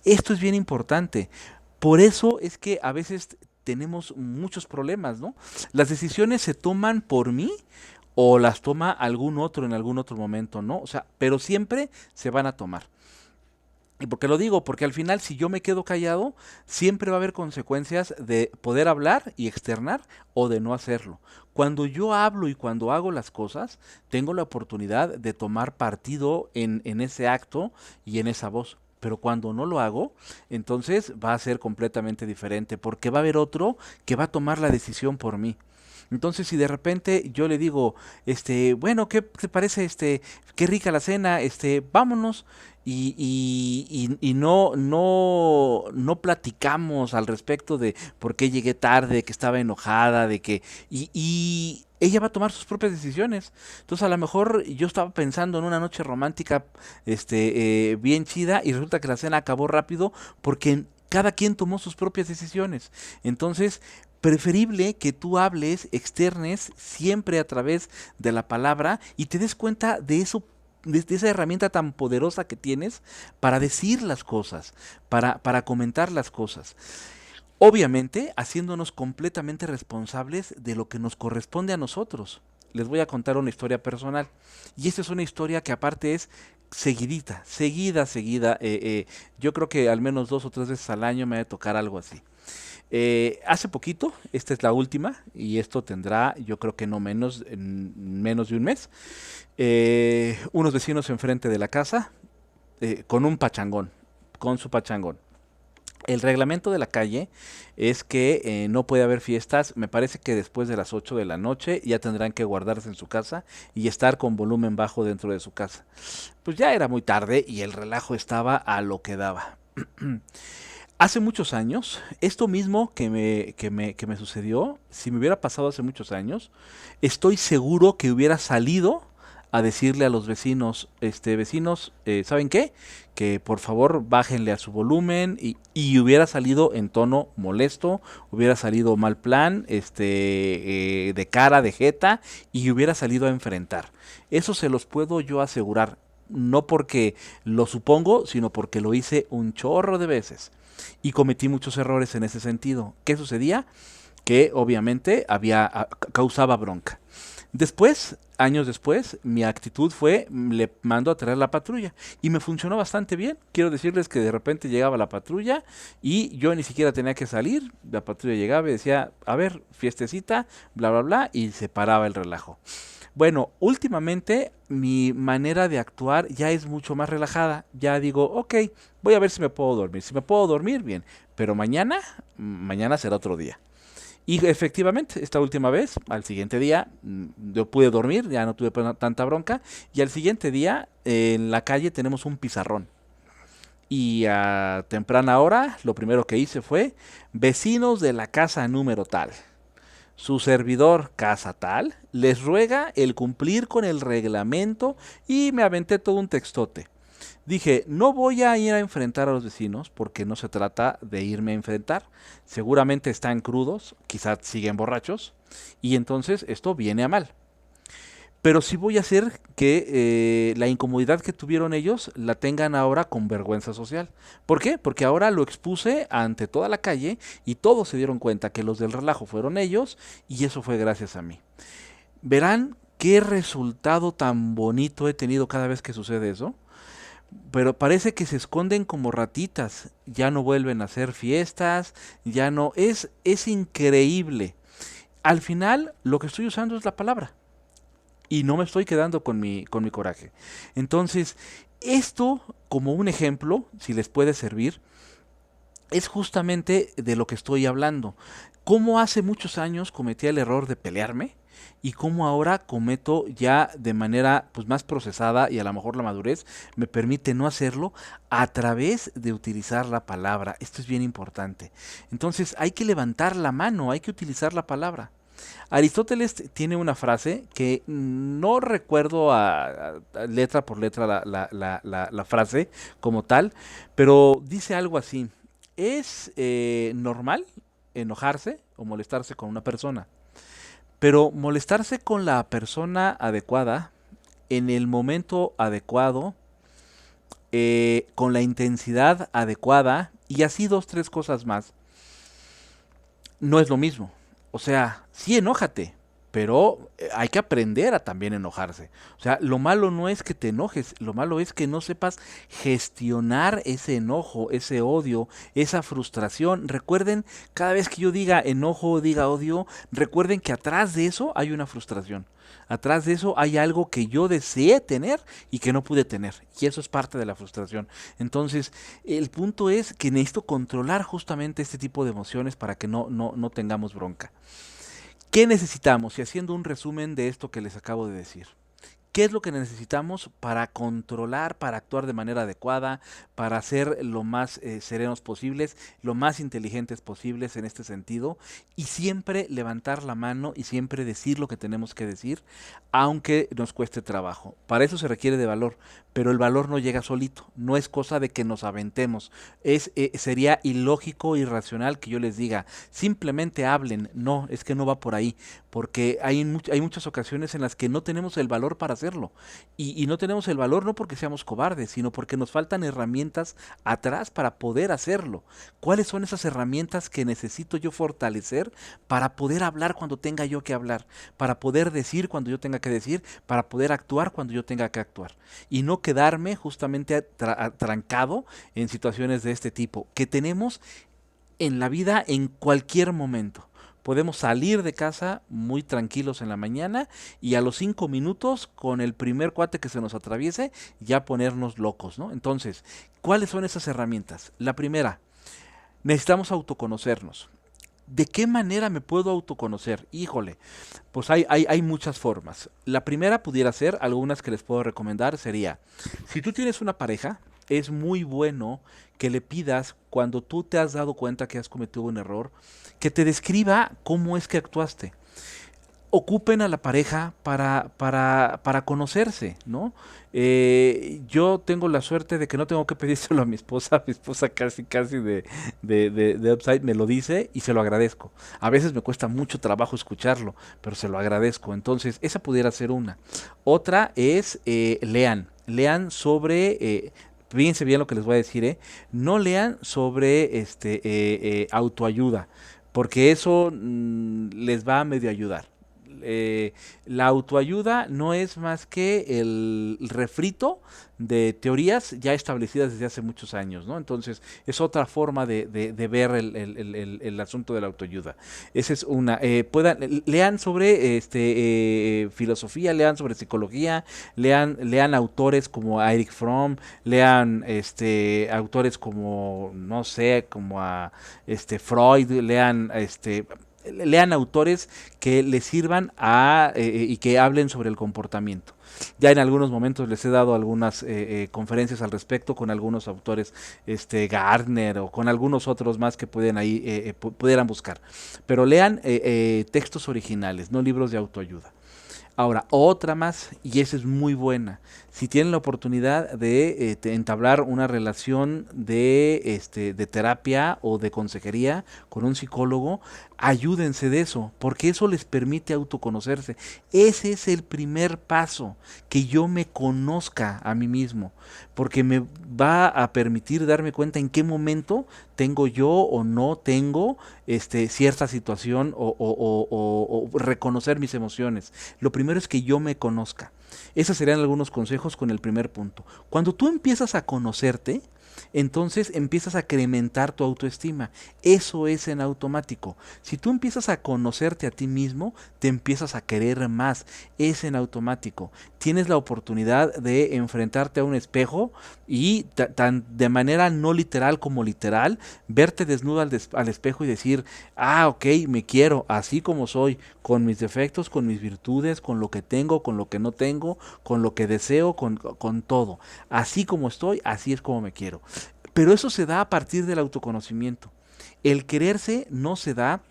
Esto es bien importante. Por eso es que a veces tenemos muchos problemas, ¿no? Las decisiones se toman por mí o las toma algún otro en algún otro momento, ¿no? O sea, pero siempre se van a tomar. ¿Y por qué lo digo? Porque al final, si yo me quedo callado, siempre va a haber consecuencias de poder hablar y externar o de no hacerlo. Cuando yo hablo y cuando hago las cosas, tengo la oportunidad de tomar partido en ese acto y en esa voz. Pero cuando no lo hago, entonces va a ser completamente diferente, porque va a haber otro que va a tomar la decisión por mí. Entonces, si de repente yo le digo, bueno, ¿qué te parece, qué rica la cena, vámonos, y no platicamos al respecto de por qué llegué tarde, que estaba enojada, y ella va a tomar sus propias decisiones. Entonces, a lo mejor yo estaba pensando en una noche romántica, bien chida, y resulta que la cena acabó rápido porque cada quien tomó sus propias decisiones. Entonces, preferible que tú hables, externes siempre a través de la palabra y te des cuenta de eso, de esa herramienta tan poderosa que tienes para decir las cosas, para comentar las cosas. Obviamente, haciéndonos completamente responsables de lo que nos corresponde a nosotros. Les voy a contar una historia personal. Y esta es una historia que aparte es seguidita, seguida. Yo creo que al menos 2 o 3 veces al año me va a tocar algo así. Hace poquito, esta es la última, y esto tendrá, yo creo que no menos, en menos de un mes. Unos vecinos enfrente de la casa, con un pachangón, con su pachangón. El reglamento de la calle es que no puede haber fiestas, me parece que después de las 8 de la noche ya tendrán que guardarse en su casa y estar con volumen bajo dentro de su casa. Pues ya era muy tarde y el relajo estaba a lo que daba. Hace muchos años, esto mismo que me sucedió, si me hubiera pasado hace muchos años, estoy seguro que hubiera salido a decirle a los vecinos, vecinos, ¿saben qué? Que por favor bájenle a su volumen y hubiera salido en tono molesto, hubiera salido mal plan, de cara, de jeta, y hubiera salido a enfrentar. Eso se los puedo yo asegurar, no porque lo supongo, sino porque lo hice un chorro de veces y cometí muchos errores en ese sentido. ¿Qué sucedía? Que obviamente causaba bronca. Después, años después, mi actitud fue, le mando a traer la patrulla y me funcionó bastante bien. Quiero decirles que de repente llegaba la patrulla y yo ni siquiera tenía que salir. La patrulla llegaba y decía, a ver, fiestecita, bla, bla, bla, y se paraba el relajo. Bueno, últimamente mi manera de actuar ya es mucho más relajada. Ya digo, ok, voy a ver si me puedo dormir. Si me puedo dormir, bien. Pero mañana será otro día. Y efectivamente, esta última vez, al siguiente día, yo pude dormir, ya no tuve tanta bronca. Y al siguiente día, en la calle tenemos un pizarrón. Y a temprana hora, lo primero que hice fue, vecinos de la casa número tal. Su servidor, casa tal, les ruega el cumplir con el reglamento y me aventé todo un textote. Dije, no voy a ir a enfrentar a los vecinos porque no se trata de irme a enfrentar. Seguramente están crudos, quizás siguen borrachos y entonces esto viene a mal. pero sí voy a hacer que la incomodidad que tuvieron ellos la tengan ahora con vergüenza social. ¿Por qué? Porque ahora lo expuse ante toda la calle y todos se dieron cuenta que los del relajo fueron ellos y eso fue gracias a mí. Verán qué resultado tan bonito he tenido cada vez que sucede eso. Pero parece que se esconden como ratitas, ya no vuelven a hacer fiestas, ya no, es increíble. Al final lo que estoy usando es la palabra y no me estoy quedando con mi coraje. Entonces, esto como un ejemplo, si les puede servir, es justamente de lo que estoy hablando. Cómo hace muchos años cometí el error de pelearme y cómo ahora cometo ya de manera pues más procesada y a lo mejor la madurez me permite no hacerlo a través de utilizar la palabra. Esto es bien importante. Entonces hay que levantar la mano, hay que utilizar la palabra. Aristóteles tiene una frase que no recuerdo a letra por letra la frase como tal, pero dice algo así. Es normal enojarse o molestarse con una persona, pero molestarse con la persona adecuada, en el momento adecuado, con la intensidad adecuada y así dos, tres cosas más, no es lo mismo. O sea, sí enójate, pero hay que aprender a también enojarse. O sea, lo malo no es que te enojes, lo malo es que no sepas gestionar ese enojo, ese odio, esa frustración. Recuerden, cada vez que yo diga enojo o diga odio, recuerden que atrás de eso hay una frustración. Atrás de eso hay algo que yo deseé tener y que no pude tener. Y eso es parte de la frustración. Entonces, el punto es que necesito controlar justamente este tipo de emociones para que no tengamos bronca. ¿Qué necesitamos? Y haciendo un resumen de esto que les acabo de decir. ¿Qué es lo que necesitamos para controlar, para actuar de manera adecuada, para ser lo más serenos posibles, lo más inteligentes posibles en este sentido? Y siempre levantar la mano y siempre decir lo que tenemos que decir, aunque nos cueste trabajo. Para eso se requiere de valor, pero el valor no llega solito, no es cosa de que nos aventemos. Sería ilógico, irracional que yo les diga, simplemente hablen. No, es que no va por ahí, porque hay muchas ocasiones en las que no tenemos el valor para hacerlo. Y no tenemos el valor no porque seamos cobardes, sino porque nos faltan herramientas atrás para poder hacerlo. ¿Cuáles son esas herramientas que necesito yo fortalecer para poder hablar cuando tenga yo que hablar? Para poder decir cuando yo tenga que decir, para poder actuar cuando yo tenga que actuar. Y no quedarme justamente trancado en situaciones de este tipo, que tenemos en la vida en cualquier momento. Podemos salir de casa muy tranquilos en la mañana y a los 5 minutos, con el primer cuate que se nos atraviese, ya ponernos locos, ¿no? Entonces, ¿cuáles son esas herramientas? La primera, necesitamos autoconocernos. ¿De qué manera me puedo autoconocer? Híjole, pues hay muchas formas. La primera pudiera ser, algunas que les puedo recomendar, sería, si tú tienes una pareja, es muy bueno que le pidas, cuando tú te has dado cuenta que has cometido un error, que te describa cómo es que actuaste. Ocupen a la pareja para conocerse, ¿no? Yo tengo la suerte de que no tengo que pedírselo a mi esposa casi, casi de Upside me lo dice y se lo agradezco. A veces me cuesta mucho trabajo escucharlo, pero se lo agradezco. Entonces, esa pudiera ser una. Otra es lean sobre... fíjense bien lo que les voy a decir, ¿eh? No lean sobre autoayuda, porque eso les va a medio ayudar. La autoayuda no es más que el refrito de teorías ya establecidas desde hace muchos años, ¿no? Entonces, es otra forma de ver el asunto de la autoayuda. Esa es una. Lean sobre filosofía, lean sobre psicología, lean autores como a Eric Fromm, lean autores como, no sé, como a Freud, lean autores que les sirvan y que hablen sobre el comportamiento. Ya en algunos momentos les he dado algunas conferencias al respecto con algunos autores, Gardner o con algunos otros más que pueden ahí pudieran buscar. Pero lean textos originales, no libros de autoayuda. Ahora, otra más, y esa es muy buena. Si tienen la oportunidad de entablar una relación de terapia o de consejería con un psicólogo, Ayúdense de eso, porque eso les permite autoconocerse. Ese es el primer paso, que yo me conozca a mí mismo, porque me va a permitir darme cuenta en qué momento tengo yo o no tengo cierta situación o reconocer mis emociones. Lo primero es que yo me conozca. Esos serían algunos consejos con el primer punto. Cuando tú empiezas a conocerte, entonces empiezas a incrementar tu autoestima. Eso es en automático. Si tú empiezas a conocerte a ti mismo, te empiezas a querer más. Es en automático. Tienes la oportunidad de enfrentarte a un espejo y tan de manera no literal como literal, verte desnudo al espejo y decir, ah, ok, me quiero así como soy, con mis defectos, con mis virtudes, con lo que tengo, con lo que no tengo, con lo que deseo, con todo. Así como estoy, así es como me quiero. Pero eso se da a partir del autoconocimiento. El quererse no se da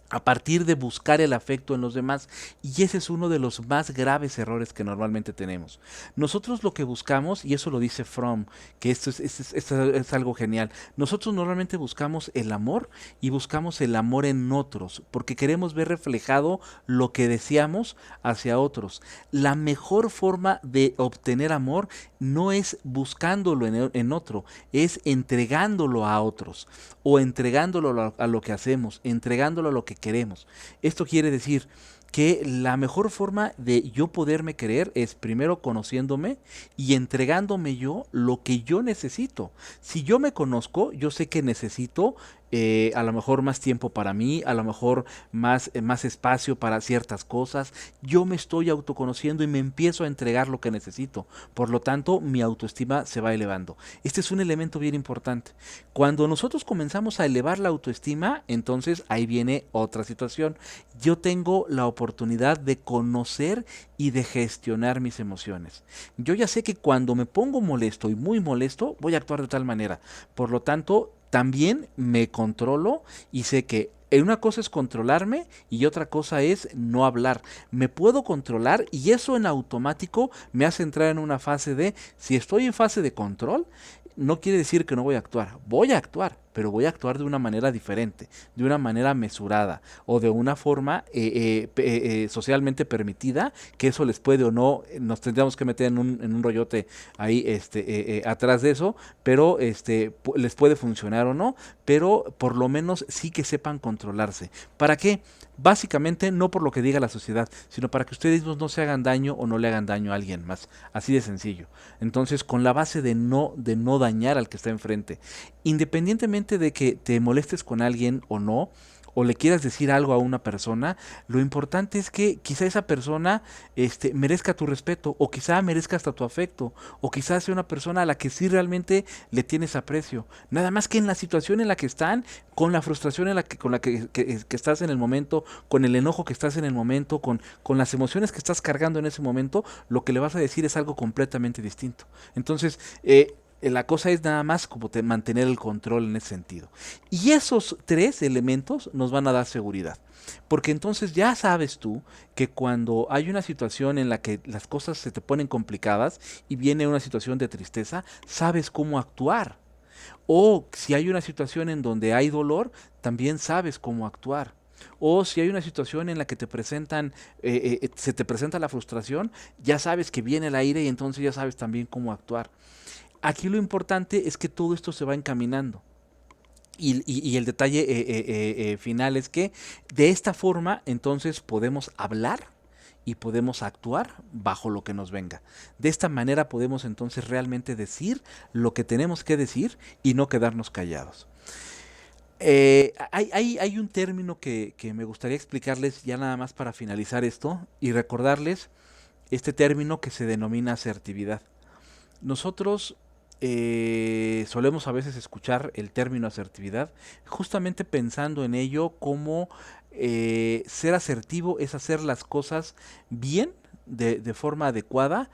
a partir de buscar el afecto en los demás, y ese es uno de los más graves errores que normalmente tenemos. Nosotros lo que buscamos, y eso lo dice Fromm, que esto es algo genial, nosotros normalmente buscamos el amor y buscamos el amor en otros, porque queremos ver reflejado lo que deseamos hacia otros. La mejor forma de obtener amor no es buscándolo en otro, es entregándolo a otros, o entregándolo a lo que hacemos, entregándolo a lo que queremos. Esto quiere decir que la mejor forma de yo poderme querer es primero conociéndome y entregándome yo lo que yo necesito. Si yo me conozco, yo sé que necesito a lo mejor más tiempo para mí, a lo mejor más espacio para ciertas cosas. Yo me estoy autoconociendo y me empiezo a entregar lo que necesito. Por lo tanto, mi autoestima se va elevando. Este es un elemento bien importante. Cuando nosotros comenzamos a elevar la autoestima, entonces ahí viene otra situación. Yo tengo la oportunidad de conocer y de gestionar mis emociones. Yo ya sé que cuando me pongo molesto y muy molesto, voy a actuar de tal manera. Por lo tanto, también me controlo y sé que una cosa es controlarme y otra cosa es no hablar. Me puedo controlar y eso en automático me hace entrar en una fase de, si estoy en fase de control, no quiere decir que no voy a actuar, pero voy a actuar de una manera diferente, de una manera mesurada o de una forma socialmente permitida, que eso les puede o no, nos tendríamos que meter en un rollote ahí atrás de eso, pero les puede funcionar o no, pero por lo menos sí que sepan controlarse. ¿Para qué? Básicamente no por lo que diga la sociedad, sino para que ustedes mismos no se hagan daño o no le hagan daño a alguien más. Así de sencillo. Entonces, con la base de no dañar al que está enfrente. Independientemente de que te molestes con alguien o no, o le quieras decir algo a una persona, lo importante es que quizá esa persona merezca tu respeto, o quizá merezca hasta tu afecto, o quizá sea una persona a la que sí realmente le tienes aprecio. Nada más que en la situación en la que están, con la frustración con la que estás en el momento, con el enojo que estás en el momento, con las emociones que estás cargando en ese momento, lo que le vas a decir es algo completamente distinto. Entonces, la cosa es nada más como mantener el control en ese sentido. Y esos tres elementos nos van a dar seguridad. Porque entonces ya sabes tú que cuando hay una situación en la que las cosas se te ponen complicadas y viene una situación de tristeza, sabes cómo actuar. O si hay una situación en donde hay dolor, también sabes cómo actuar. O si hay una situación en la que se te presenta la frustración, ya sabes que viene el aire y entonces ya sabes también cómo actuar. Aquí lo importante es que todo esto se va encaminando. Y el detalle final es que de esta forma entonces podemos hablar y podemos actuar bajo lo que nos venga. De esta manera podemos entonces realmente decir lo que tenemos que decir y no quedarnos callados. Hay un término que me gustaría explicarles ya nada más para finalizar esto y recordarles este término que se denomina asertividad. Nosotros solemos a veces escuchar el término asertividad justamente pensando en ello como ser asertivo es hacer las cosas bien, de forma adecuada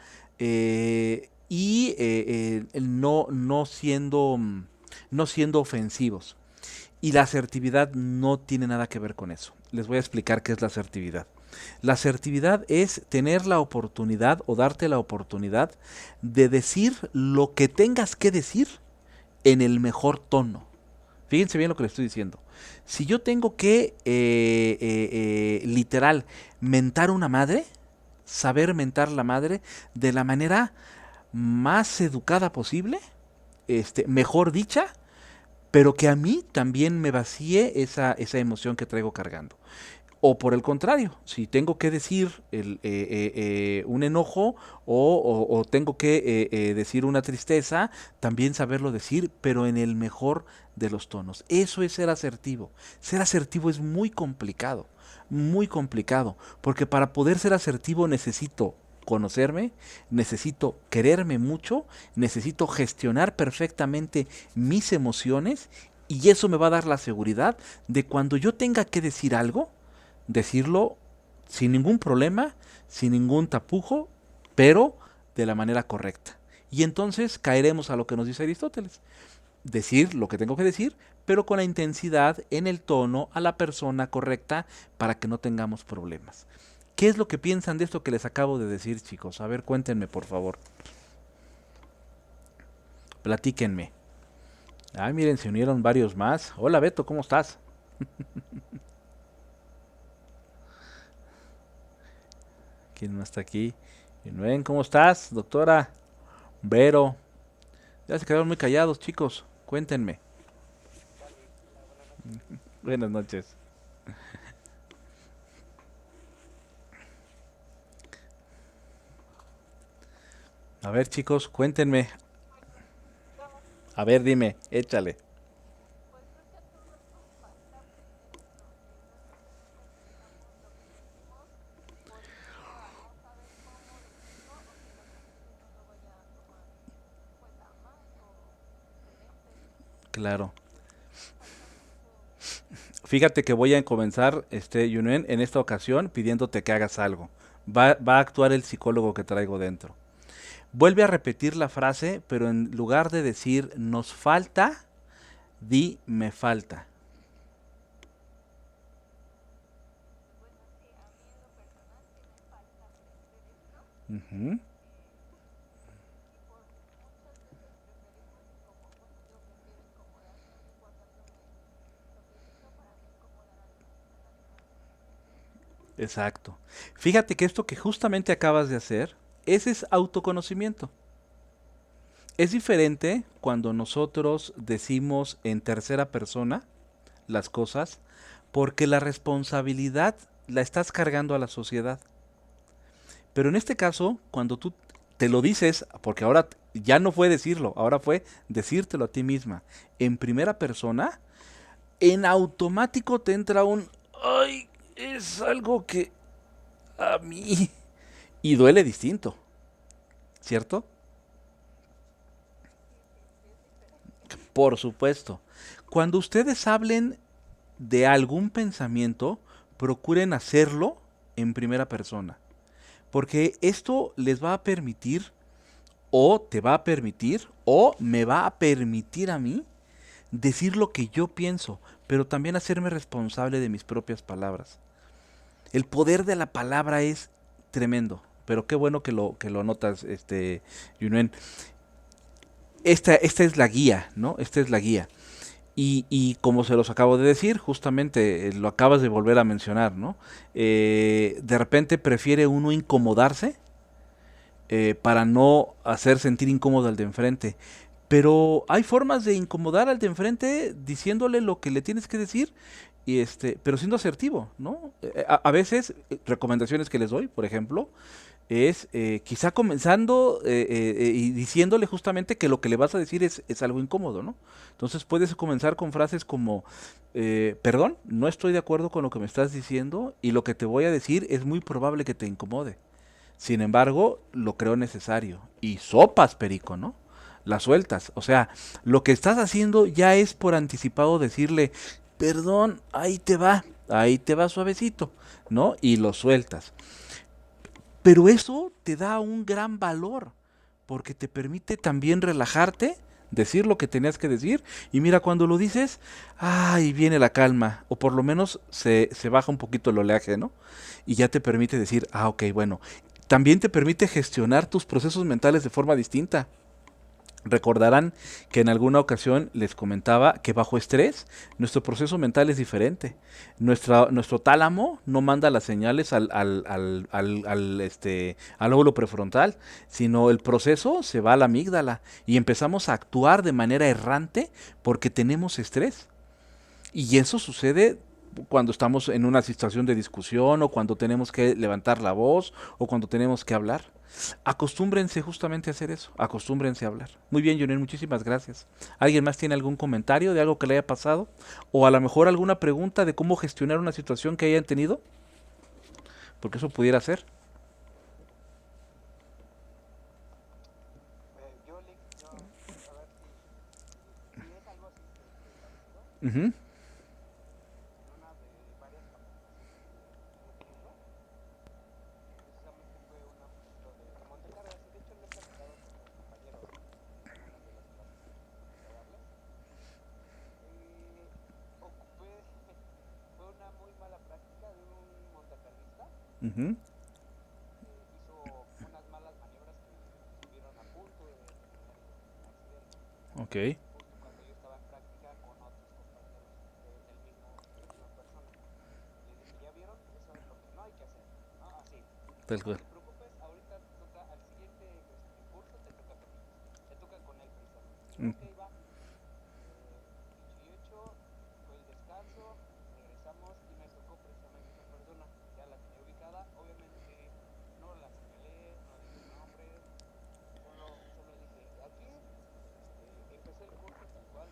no siendo ofensivos. Y la asertividad no tiene nada que ver con eso. Les voy a explicar qué es la asertividad. La asertividad es tener la oportunidad o darte la oportunidad de decir lo que tengas que decir en el mejor tono. Fíjense bien lo que le estoy diciendo. Si yo tengo que, literal, mentar una madre, saber mentar la madre de la manera más educada posible, mejor dicha, pero que a mí también me vacíe esa emoción que traigo cargando. O por el contrario, si tengo que decir un enojo o tengo que decir una tristeza, también saberlo decir, pero en el mejor de los tonos. Eso es ser asertivo. Ser asertivo es muy complicado, porque para poder ser asertivo necesito conocerme, necesito quererme mucho, necesito gestionar perfectamente mis emociones y eso me va a dar la seguridad de cuando yo tenga que decir algo, decirlo sin ningún problema, sin ningún tapujo, pero de la manera correcta. Y entonces caeremos a lo que nos dice Aristóteles. Decir lo que tengo que decir, pero con la intensidad, en el tono, a la persona correcta, para que no tengamos problemas. ¿Qué es lo que piensan de esto que les acabo de decir, chicos? A ver, cuéntenme, por favor. Platíquenme. Ay, miren, se unieron varios más. Hola, Beto, ¿cómo estás? ¿Quién no está aquí? Bien, ¿cómo estás, doctora? Vero. Ya se quedaron muy callados, chicos. Cuéntenme. Buenas noches. A ver, chicos, cuéntenme. A ver, dime, échale. Claro. Fíjate que voy a comenzar, Yunuen, en esta ocasión pidiéndote que hagas algo. Va a actuar el psicólogo que traigo dentro. Vuelve a repetir la frase, pero en lugar de decir nos falta, di me falta. Ujú. Exacto. Fíjate que esto que justamente acabas de hacer, ese es autoconocimiento. Es diferente cuando nosotros decimos en tercera persona las cosas, porque la responsabilidad la estás cargando a la sociedad. Pero en este caso, cuando tú te lo dices, porque ahora ya no fue decirlo, ahora fue decírtelo a ti misma, en primera persona, en automático te entra un, ay, es algo que a mí... Y duele distinto, ¿cierto? Por supuesto. Cuando ustedes hablen de algún pensamiento, procuren hacerlo en primera persona. Porque esto les va a permitir, o te va a permitir, o me va a permitir a mí decir lo que yo pienso, pero también hacerme responsable de mis propias palabras. El poder de la palabra es tremendo, pero qué bueno que lo notas, Yunuen. Esta es la guía, ¿no? Esta es la guía. Y como se los acabo de decir, justamente lo acabas de volver a mencionar, ¿no? De repente prefiere uno incomodarse para no hacer sentir incómodo al de enfrente. Pero hay formas de incomodar al de enfrente diciéndole lo que le tienes que decir, pero siendo asertivo, ¿no? A veces, recomendaciones que les doy, por ejemplo, es quizá comenzando y diciéndole justamente que lo que le vas a decir es algo incómodo, ¿no? Entonces puedes comenzar con frases como, perdón, no estoy de acuerdo con lo que me estás diciendo y lo que te voy a decir es muy probable que te incomode. Sin embargo, lo creo necesario. Y sopas, perico, ¿no? La sueltas. O sea, lo que estás haciendo ya es por anticipado decirle, perdón, ahí te va suavecito, ¿no? Y lo sueltas. Pero eso te da un gran valor, porque te permite también relajarte, decir lo que tenías que decir, y mira, cuando lo dices, ay, viene la calma, o por lo menos se baja un poquito el oleaje, ¿no? Y ya te permite decir, ok, bueno, también te permite gestionar tus procesos mentales de forma distinta. Recordarán que en alguna ocasión les comentaba que bajo estrés nuestro proceso mental es diferente. Nuestro tálamo no manda las señales al lóbulo prefrontal, sino el proceso se va a la amígdala y empezamos a actuar de manera errante porque tenemos estrés. Y eso sucede cuando estamos en una situación de discusión o cuando tenemos que levantar la voz o cuando tenemos que hablar. Acostúmbrense justamente a hacer eso, acostúmbrense a hablar. Muy bien, Junel, muchísimas gracias. ¿Alguien más tiene algún comentario de algo que le haya pasado? O a lo mejor alguna pregunta de cómo gestionar una situación que hayan tenido, porque eso pudiera ser. A ver si es algo así parecido. Ujú, En una de varias capacitaciones que he tenido, precisamente fue una poquito de montacargas, y de hecho lo he platicado con los compañeros en algunas de las clases que me toca darles. Eh, ocupé, fue una muy mala práctica de un montacarguista ujú, que hizo unas malas maniobras que estuvieron a punto de terminar en accidente. ok, Justo cuando yo estaba en práctica con otros compañeros de la misma persona. Les dije, ¿ya vieron? Eso es lo que no hay que hacer, ¿no? Así, tal no cual. te preocupes, ahorita te toca, al siguiente curso te toca con ellos, te toca con él precisamente. Y yo, Mm, ok, va. Dicho y hecho, fue el descanso, regresamos y me tocó precisamente esa persona. Ya la tenía ubicada, obviamente no la señalé, no dije nombres, solo dije, aquí empecé el curso tal cual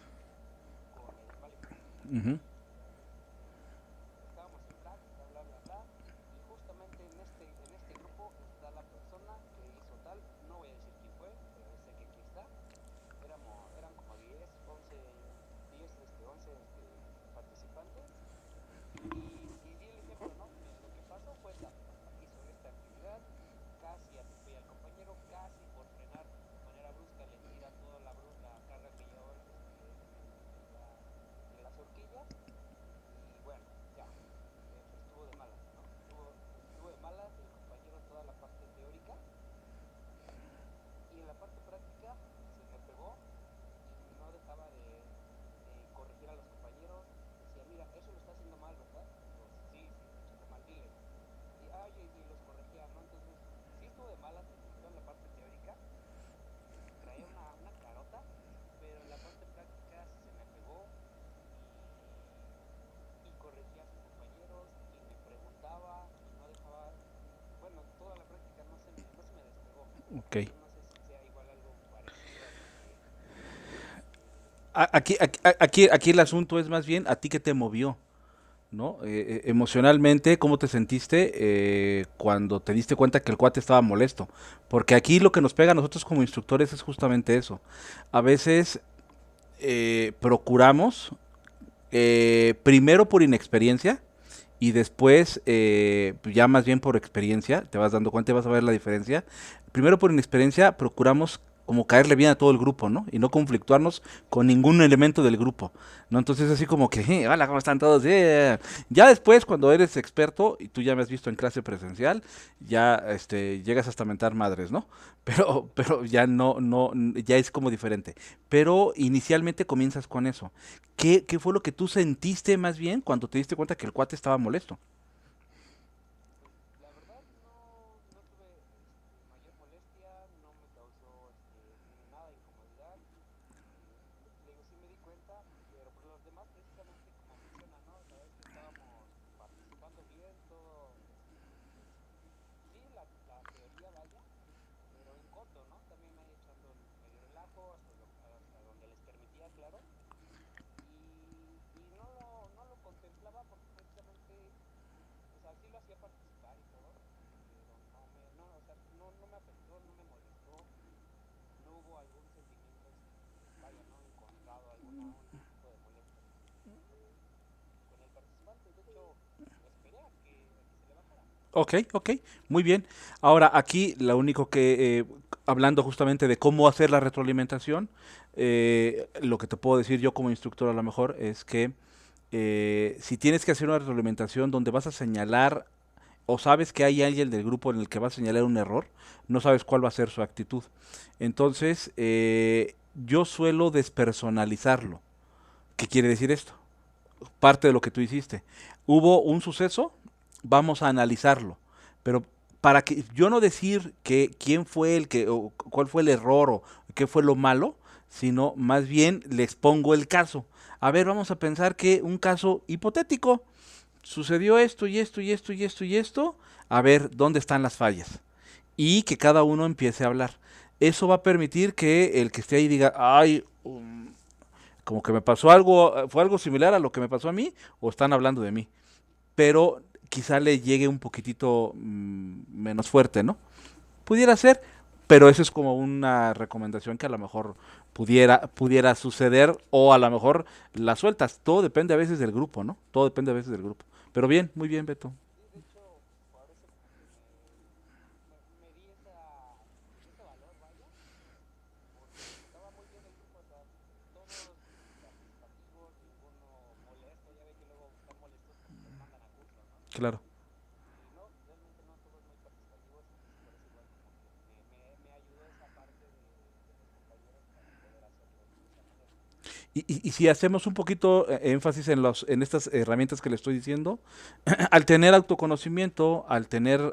con el vale madre. ujú, Estábamos en práctica, bla, bla, bla, y justamente en este grupo está la persona que hizo tal, no voy a decir quién fue, pero sé que aquí está. Eran como 11 participantes, y di el ejemplo, ¿no? Miren, lo que pasó fue tal, hizo esta actividad, casi atropella al compañero, casi por frenar de manera brusca le tira toda la carga que llevaba en las horquillas, y bueno, ya, estuvo de malas, ¿no? Estuvo de malas el compañero en toda la parte teórica, y en la parte práctica se me pegó y no dejaba de corregir a los compañeros. Decía, mira, eso lo está haciendo mal, ¿verdad? Digo, sí, sí, lo está haciendo mal, dile. Y, ay, y los corregía, ¿no? Entonces, sí estuvo de malas en toda la parte teórica, traía una carota, pero en la parte práctica se me pegó y corregía a sus compañeros y me preguntaba y no dejaba, bueno, toda la práctica no se me despegó. ok. Entonces no sé si sea igual algo parecido a lo Aquí el asunto es más bien a ti que te movió, ¿no? Emocionalmente, ¿cómo te sentiste cuando te diste cuenta que el cuate estaba molesto? Porque aquí lo que nos pega a nosotros como instructores es justamente eso. A veces procuramos, primero por inexperiencia y después, pues ya más bien por experiencia, te vas dando cuenta y vas a ver la diferencia. Primero por inexperiencia procuramos como caerle bien a todo el grupo, ¿no? Y no conflictuarnos con ningún elemento del grupo, ¿no? Entonces así como que, hola, ¿cómo están todos? Ya después, cuando eres experto, y tú ya me has visto en clase presencial, ya llegas hasta mentar madres, ¿no? Pero ya ya es como diferente. Pero inicialmente comienzas con eso. ¿Qué fue lo que tú sentiste más bien cuando te diste cuenta que el cuate estaba molesto? pues la verdad no tuve mayor molestia, no me causó nada de incomodidad. Le digo, sí me di cuenta, pero por los demás precisamente como menciona, ¿no? La verdad es que estábamos participando bien, todo, sí, la teoría vaya, pero en corto, ¿no? También ahí echando el medio relajo hasta donde les permitía, claro. Y no lo contemplaba porque precisamente, o sea, sí lo hacía participar y todo, pero o sea, no me afectó, no me molestó, no hubo algún sentimiento, vaya, ¿no? Encontrado, algún tipo de molestia con el participante. De hecho, esperé a que se le bajara. Ok, ok, muy bien. Ahora aquí lo único que, hablando justamente de cómo hacer la retroalimentación, lo que te puedo decir yo como instructor a lo mejor es que si tienes que hacer una retroalimentación donde vas a señalar o sabes que hay alguien del grupo en el que va a señalar un error, no sabes cuál va a ser su actitud. Entonces, yo suelo despersonalizarlo. ¿Qué quiere decir esto? Parte de lo que tú hiciste. Hubo un suceso, vamos a analizarlo. Pero para que yo no decir que quién fue el que, o cuál fue el error, o qué fue lo malo, sino más bien le expongo el caso. A ver, vamos a pensar que un caso hipotético, sucedió esto y esto y esto y esto y esto, a ver dónde están las fallas. Y que cada uno empiece a hablar. Eso va a permitir que el que esté ahí diga, ay, como que me pasó algo, fue algo similar a lo que me pasó a mí, o están hablando de mí. Pero quizá le llegue un poquitito menos fuerte, ¿no? Pudiera ser, pero eso es como una recomendación que a lo mejor pudiera suceder, o a lo mejor la sueltas. Todo depende a veces del grupo, ¿no? Todo depende a veces del grupo. Pero bien, muy bien, Beto. Sí, de hecho, por eso como que me di ese valor, vaya, porque estaba muy bien el grupo, o sea, todos participativos, ninguno molesto, ya ve que luego están molestos porque los mandan a curso, ¿no? Claro. Y no, realmente no, todos muy participativos, entonces por eso igual como que me ayudó esa parte de los compañeros para poder hacerlo de esa manera. Y si hacemos un poquito énfasis en estas herramientas que le estoy diciendo, al tener autoconocimiento, al tener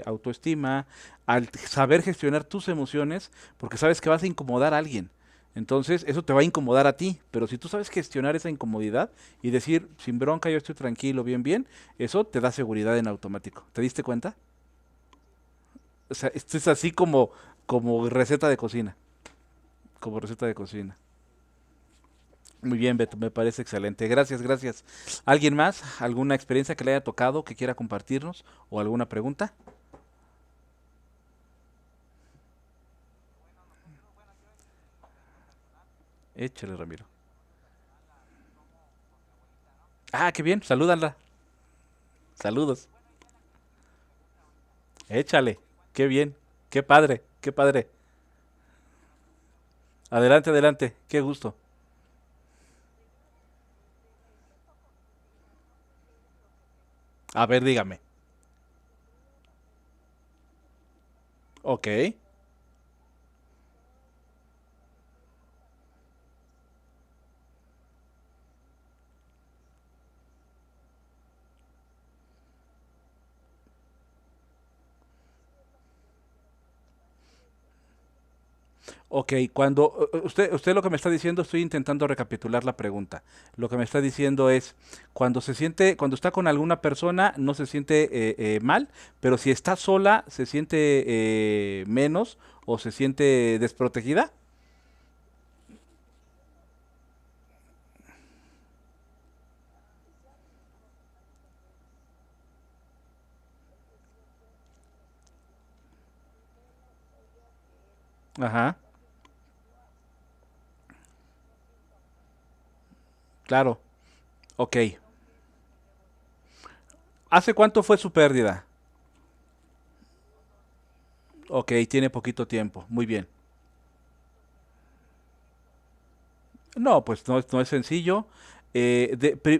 autoestima, al saber gestionar tus emociones, porque sabes que vas a incomodar a alguien. Entonces, eso te va a incomodar a ti, pero si tú sabes gestionar esa incomodidad y decir, sin bronca, yo estoy tranquilo, bien, bien, eso te da seguridad en automático. ¿Te diste cuenta? Sí, O sea, esto es así como receta de cocina, como receta de cocina. Muy bien, Beto, me parece excelente. Gracias, gracias. ¿Alguien más? ¿Alguna experiencia que le haya tocado que quiera compartirnos? ¿O alguna pregunta? bueno, nosotros, bueno, yo en lo personal, Échale, Ramiro. personal con mi abuelita, ¿no? Ah, qué bien, salúdala. Saludos. Bueno, ella es la que me hizo mi pregunta ahorita. Échale. Te cuento. Qué bien. Qué padre, qué padre. Bueno, pues Adelante, adelante. Qué gusto. A ver, dígame. Ok. Ok, cuando usted lo que me está diciendo, estoy intentando recapitular la pregunta. Lo que me está diciendo es, cuando está con alguna persona, no se siente mal, pero si está sola, se siente menos o se siente desprotegida. Ajá, claro. Ok. ¿Hace cuánto fue su pérdida? Ok, tiene poquito tiempo. Muy bien. No, pues no es sencillo.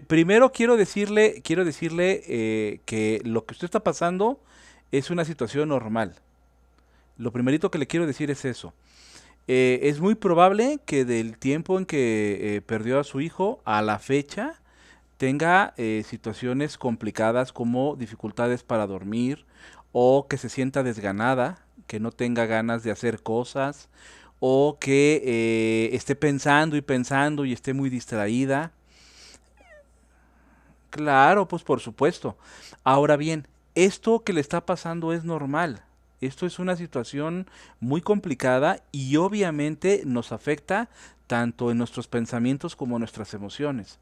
Primero quiero decirle que lo que usted está pasando es una situación normal. Lo primerito que le quiero decir es eso. Es muy probable que del tiempo en que perdió a su hijo a la fecha tenga situaciones complicadas como dificultades para dormir o que se sienta desganada, que no tenga ganas de hacer cosas o que esté pensando y pensando y esté muy distraída. Claro, pues por supuesto. Ahora bien, esto que le está pasando es normal. Esto es una situación muy complicada y obviamente nos afecta tanto en nuestros pensamientos como en nuestras emociones.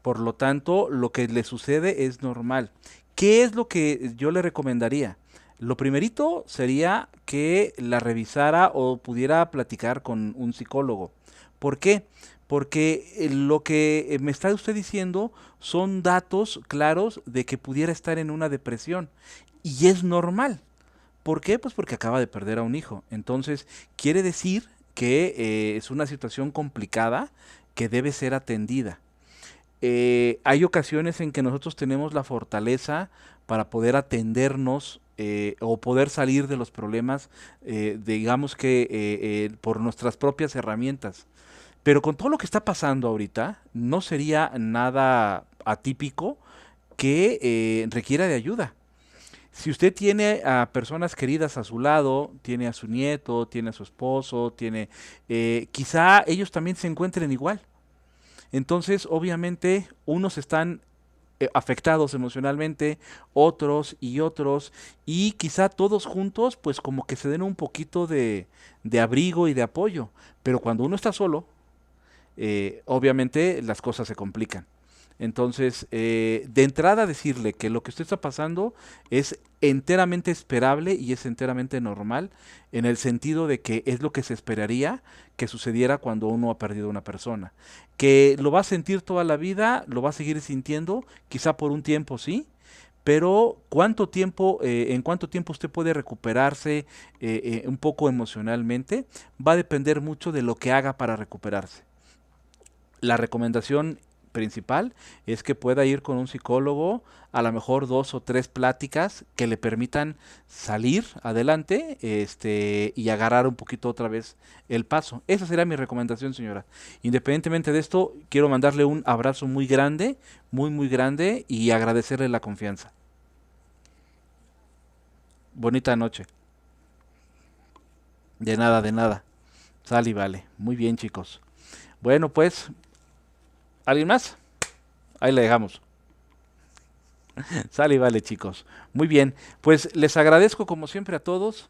Por lo tanto, lo que le sucede es normal. ¿Qué es lo que yo le recomendaría? Lo primerito sería que la revisara o pudiera platicar con un psicólogo. ¿Por qué? Porque lo que me está usted diciendo son datos claros de que pudiera estar en una depresión. Y es normal. ¿Por qué? Pues porque acaba de perder a un hijo. Entonces, quiere decir que es una situación complicada que debe ser atendida. Hay ocasiones en que nosotros tenemos la fortaleza para poder atendernos o poder salir de los problemas, digamos que por nuestras propias herramientas. Pero con todo lo que está pasando ahorita, no sería nada atípico que requiera de ayuda. Si usted tiene a personas queridas a su lado, tiene a su nieto, tiene a su esposo, tiene, quizá ellos también se encuentren igual. Entonces, obviamente, unos están afectados emocionalmente, otros y otros, y quizá todos juntos, pues como que se den un poquito de abrigo y de apoyo. Pero cuando uno está solo, obviamente las cosas se complican. Entonces, de entrada decirle que lo que usted está pasando es enteramente esperable y es enteramente normal en el sentido de que es lo que se esperaría que sucediera cuando uno ha perdido a una persona. Que lo va a sentir toda la vida, lo va a seguir sintiendo, quizá por un tiempo sí, pero en cuánto tiempo usted puede recuperarse un poco emocionalmente, va a depender mucho de lo que haga para recuperarse. La recomendación principal es que pueda ir con un psicólogo, a lo mejor 2 o 3 pláticas que le permitan salir adelante, y agarrar un poquito otra vez el paso. Esa sería mi recomendación, señora. Independientemente de esto, quiero mandarle un abrazo muy grande, muy, muy grande y agradecerle la confianza. Bonita noche. De nada, de nada. Sale y vale. Muy bien, chicos. Bueno, pues, ¿alguien más? Ahí le dejamos. Sale y vale, chicos. Muy bien. Pues les agradezco como siempre a todos.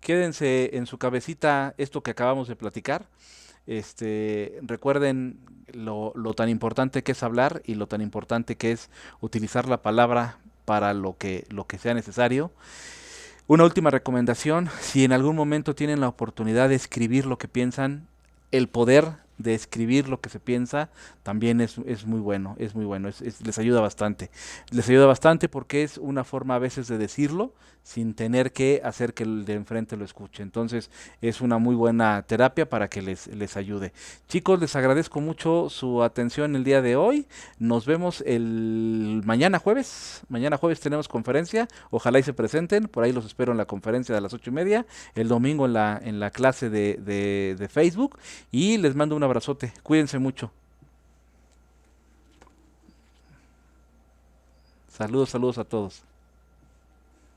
Quédense en su cabecita esto que acabamos de platicar. Recuerden lo tan importante que es hablar y lo tan importante que es utilizar la palabra para lo que sea necesario. Una última recomendación, si en algún momento tienen la oportunidad de escribir lo que piensan, el poder de escribir lo que se piensa también es muy bueno, es muy bueno, les ayuda bastante. Les ayuda bastante porque es una forma a veces de decirlo sin tener que hacer que el de enfrente lo escuche. Entonces es una muy buena terapia para que les ayude. Chicos, les agradezco mucho su atención el día de hoy. Nos vemos el mañana jueves. Mañana jueves tenemos conferencia. Ojalá y se presenten. Por ahí los espero en la conferencia de las 8:30. El domingo en la clase de Facebook. Y les mando un abrazote. Cuídense mucho. Saludos, saludos a todos.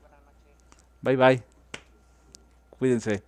Buenas noches. Bye bye. Cuídense.